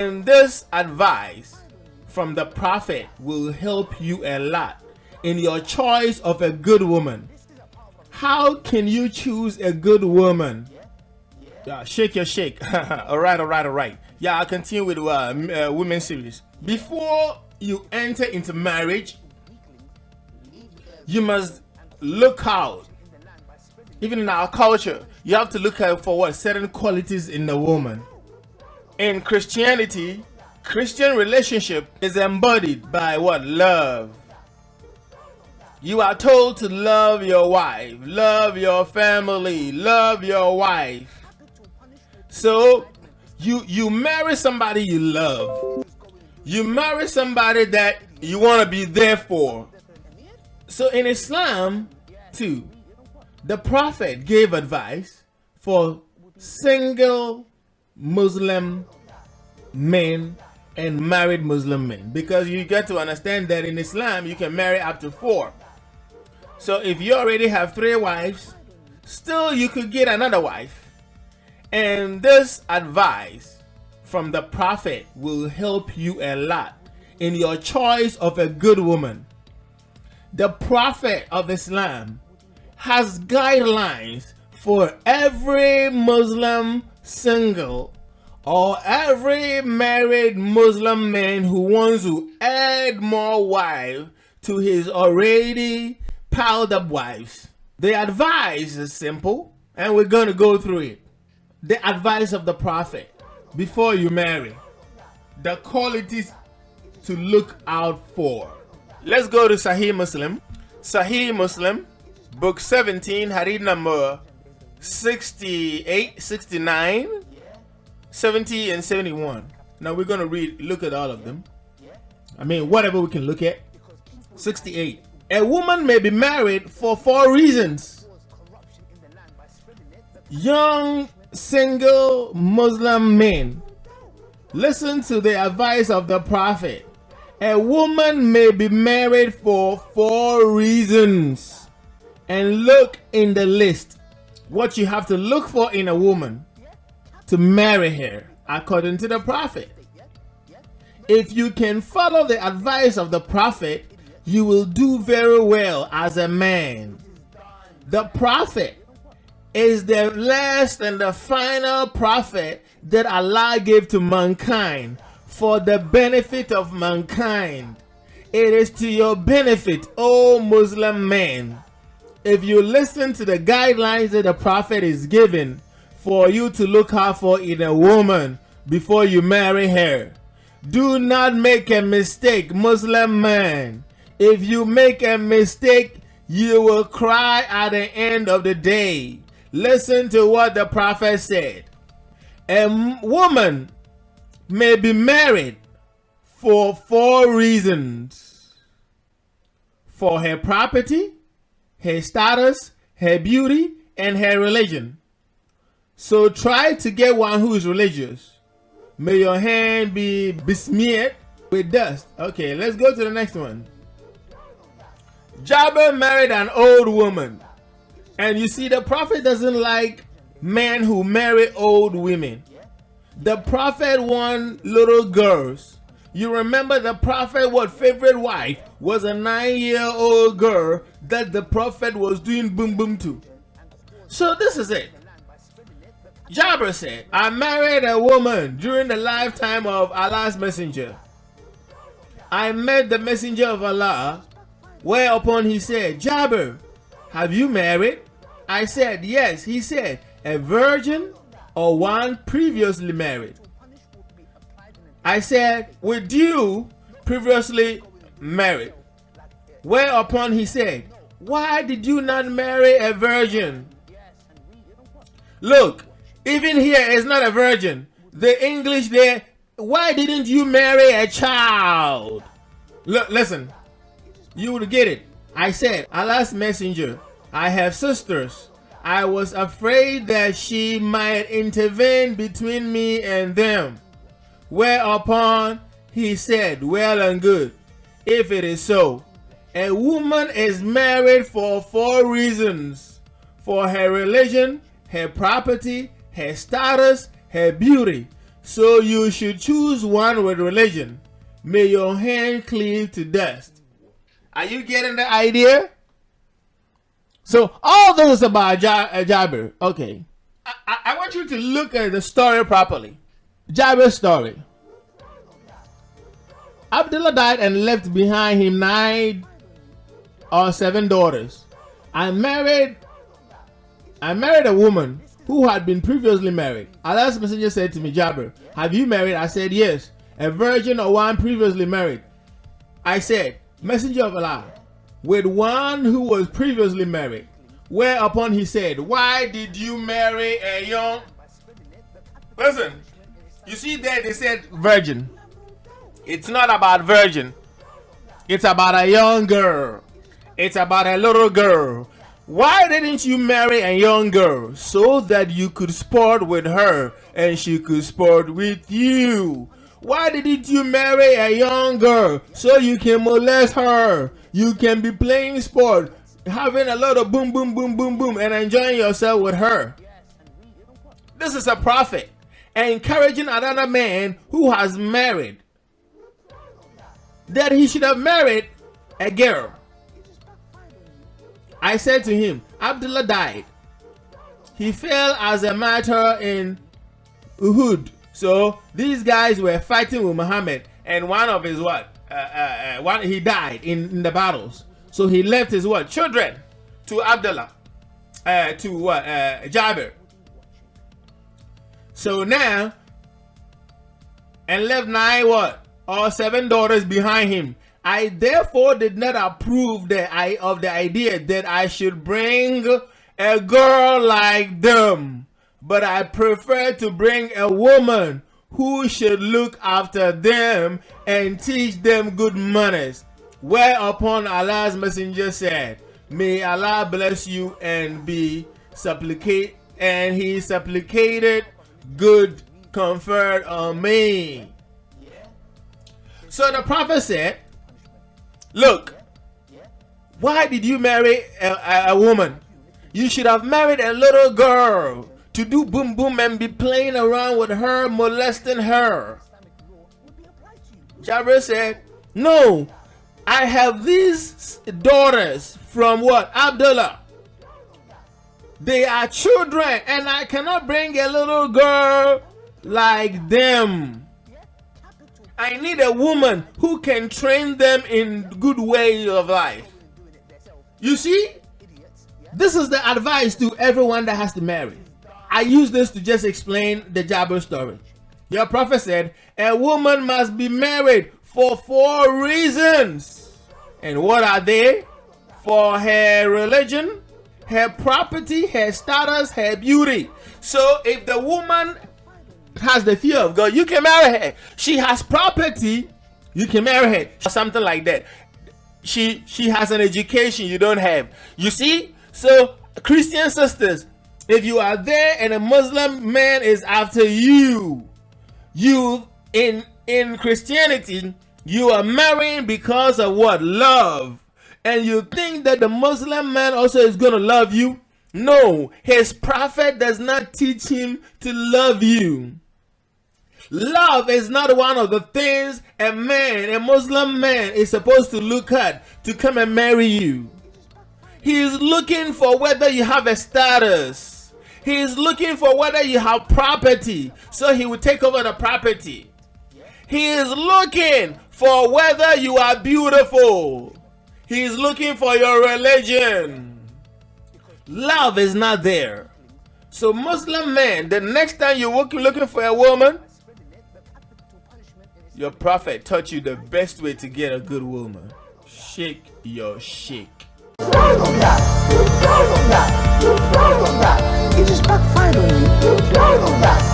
And this advice from the prophet will help you a lot in your choice of a good woman. How can you choose a good woman? Yeah, shake your shake. All right. Yeah, I'll continue with women series. Before you enter into marriage, you must look out. Even in our culture, you have to look out for what certain qualities in the woman. In Christianity, Christian relationship is embodied by what? Love. You are told to love your wife, love your family, love your wife. So you marry somebody you love. You marry somebody that you want to be there for. So in Islam too, the Prophet gave advice for single Muslim men and married Muslim men, because you get to understand that in Islam you can marry up to 4. So if you already have 3 wives, still you could get another wife. And this advice from the Prophet will help you a lot in your choice of a good woman. The Prophet of Islam has guidelines for every Muslim single or every married Muslim man who wants to add more wives to his already piled up wives. The advice is simple, and we're going to go through it. The advice of the Prophet before you marry. The qualities to look out for. Let's go to Sahih Muslim. Sahih Muslim, book 17, hadith number 68, 69, 70, and 71. Now we're going to look at all of them. I mean, whatever we can look at. 68. A woman may be married for 4 reasons. Young, single Muslim men, listen to the advice of the Prophet. A woman may be married for 4 reasons. And look in the list what you have to look for in a woman to marry her according to the Prophet. If you can follow the advice of the Prophet, you will do very well as a man. The Prophet is the last and the final prophet that Allah gave to mankind for the benefit of mankind. It is to your benefit, O Muslim men, if you listen to the guidelines that the Prophet is giving for you to look out for in a woman before you marry her. Do not make a mistake, Muslim man. If you make a mistake, you will cry at the end of the day. Listen to what the Prophet said. A woman may be married for 4 reasons. For her property, her status, her beauty, and her religion. So try to get one who is religious. May your hand be besmeared with dust. Okay, let's go to the next one. Jabir married an old woman. And you see, the Prophet doesn't like men who marry old women. The Prophet want little girls. You remember the Prophet, what favorite wife was a 9-year-old girl that the Prophet was doing boom boom to. So this is it. Jabir said, I married a woman during the lifetime of Allah's messenger. I met the messenger of Allah, whereupon he said, Jabir, have you married? I said, yes. He said, a virgin or one previously married? I said, with you previously married. Whereupon he said, why did you not marry a virgin? Look, even here it's not a virgin. The English there, why didn't you marry a child? Look, listen, you will get it. I said, Allah's messenger, I have sisters. I was afraid that she might intervene between me and them. Whereupon he said, well and good, if it is so. A woman is married for 4 reasons. For her religion, her property, her status, her beauty. So you should choose one with religion. May your hand cleave to dust. Are you getting the idea? So all those about Jabir. Okay. I want you to look at the story properly. Jabir's story. Abdullah died and left behind him 9 or 7 daughters. I married a woman who had been previously married. Allah's messenger said to me, Jabir, have you married? I said, yes. A virgin or one previously married? I said, Messenger of Allah, with one who was previously married. Whereupon he said, why did you marry a young... Listen, you see there they said virgin. It's not about virgin. It's about a young girl. It's about a little girl. Why didn't you marry a young girl? So that you could sport with her and she could sport with you. Why didn't you marry a young girl? So you can molest her. You can be playing sport, having a lot of boom, boom, boom, boom, boom, and enjoying yourself with her. This is a prophet encouraging another man who has married that he should have married a girl. I said to him, Abdullah died. He fell as a martyr in Uhud. So these guys were fighting with Muhammad, and one of his he died in the battles. So he left his children to Abdullah, Jabir. So now, and left 9 or 7 daughters behind him. I therefore did not approve of the idea that I should bring a girl like them, but I prefer to bring a woman who should look after them and teach them good manners. Whereupon Allah's messenger said, may Allah bless you, and he supplicated good comfort on me. So the prophet said, look, why did you marry a woman? You should have married a little girl to do boom boom and be playing around with her, molesting her. Jabir said, no, I have these daughters from Abdullah. They are children, and I cannot bring a little girl like them. I need a woman who can train them in good ways of life. You see, this is the advice to everyone that has to marry. I use this to just explain the Jabir story. Your prophet said, a woman must be married for 4 reasons. And what are they? For her religion, her property, her status, her beauty. So if the woman has the fear of God, you can marry her. She has property, you can marry her. Something like that. She has an education you don't have. You see? So Christian sisters, if you are there and a Muslim man is after you in Christianity, you are marrying because of love. And you think that the Muslim man also is going to love you? No, his prophet does not teach him to love you. Love is not one of the things a Muslim man is supposed to look at to come and marry you. He is looking for whether you have a status. He is looking for whether you have property, so he will take over the property. He is looking for whether you are beautiful. He is looking for your religion. Love is not there. So Muslim man, the next time you're looking for a woman, your prophet taught you the best way to get a good woman. Shake your shake. You just backfired on me. You don't know that.